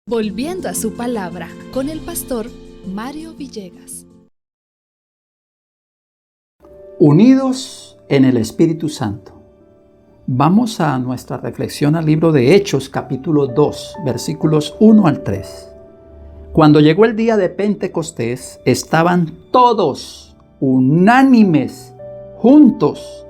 Volviendo a su palabra con el pastor Mario Villegas. Unidos en el Espíritu Santo. Vamos a nuestra reflexión al libro de Hechos, capítulo 2, versículos 1 al 3. Cuando llegó el día de Pentecostés, estaban todos unánimes, juntos,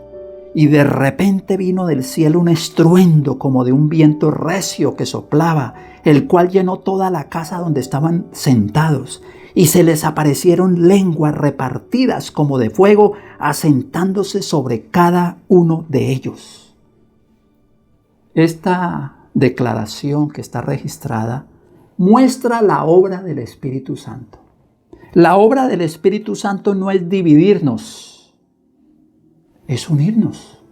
y de repente vino del cielo un estruendo como de un viento recio que soplaba, el cual llenó toda la casa donde estaban sentados. Y se les aparecieron lenguas repartidas como de fuego, asentándose sobre cada uno de ellos. Esta declaración que está registrada muestra la obra del Espíritu Santo. La obra del Espíritu Santo no es dividirnos, es unirnos.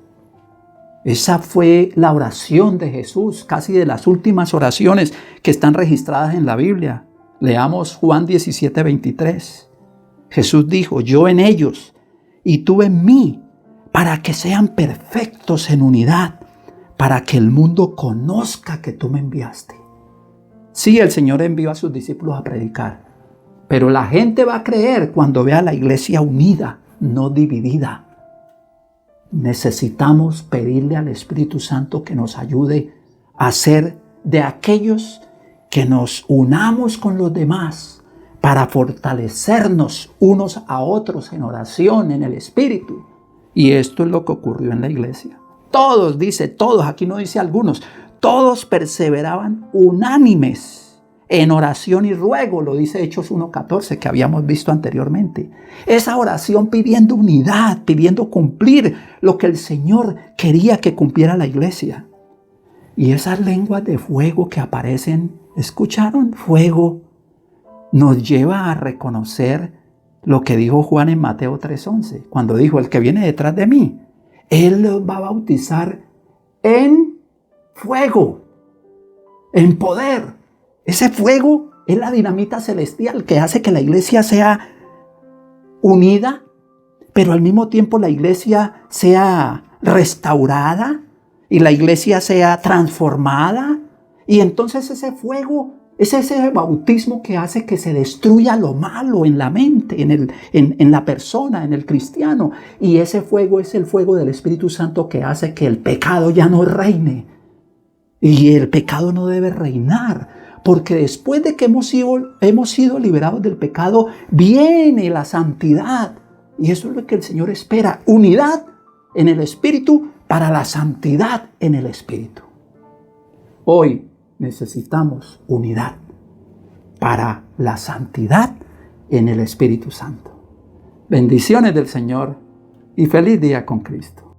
Esa fue la oración de Jesús, casi de las últimas oraciones que están registradas en la Biblia. Leamos Juan 17:23. Jesús dijo: yo en ellos y tú en mí, para que sean perfectos en unidad, para que el mundo conozca que tú me enviaste. Sí, el Señor envió a sus discípulos a predicar, pero la gente va a creer cuando vea a la iglesia unida, no dividida. Necesitamos pedirle al Espíritu Santo que nos ayude a ser de aquellos que nos unamos con los demás para fortalecernos unos a otros en oración, en el Espíritu. Y esto es lo que ocurrió en la iglesia. Todos, dice todos, aquí no dice algunos, todos perseveraban unánimes en oración y ruego, lo dice Hechos 1:14 que habíamos visto anteriormente. Esa oración pidiendo unidad, pidiendo cumplir lo que el Señor quería que cumpliera la iglesia. Y esas lenguas de fuego que aparecen, ¿escucharon? Fuego nos lleva a reconocer lo que dijo Juan en Mateo 3:11, cuando dijo: el que viene detrás de mí, Él los va a bautizar en fuego, en poder. Ese fuego es la dinamita celestial que hace que la iglesia sea unida, pero al mismo tiempo la iglesia sea restaurada y la iglesia sea transformada. Y entonces ese fuego es ese bautismo que hace que se destruya lo malo en la mente, en la persona, en el cristiano. Y ese fuego es el fuego del Espíritu Santo que hace que el pecado ya no reine. Y el pecado no debe reinar. Porque después de que hemos sido liberados del pecado, viene la santidad. Y eso es lo que el Señor espera. Unidad en el Espíritu para la santidad en el Espíritu. Hoy necesitamos unidad para la santidad en el Espíritu Santo. Bendiciones del Señor y feliz día con Cristo.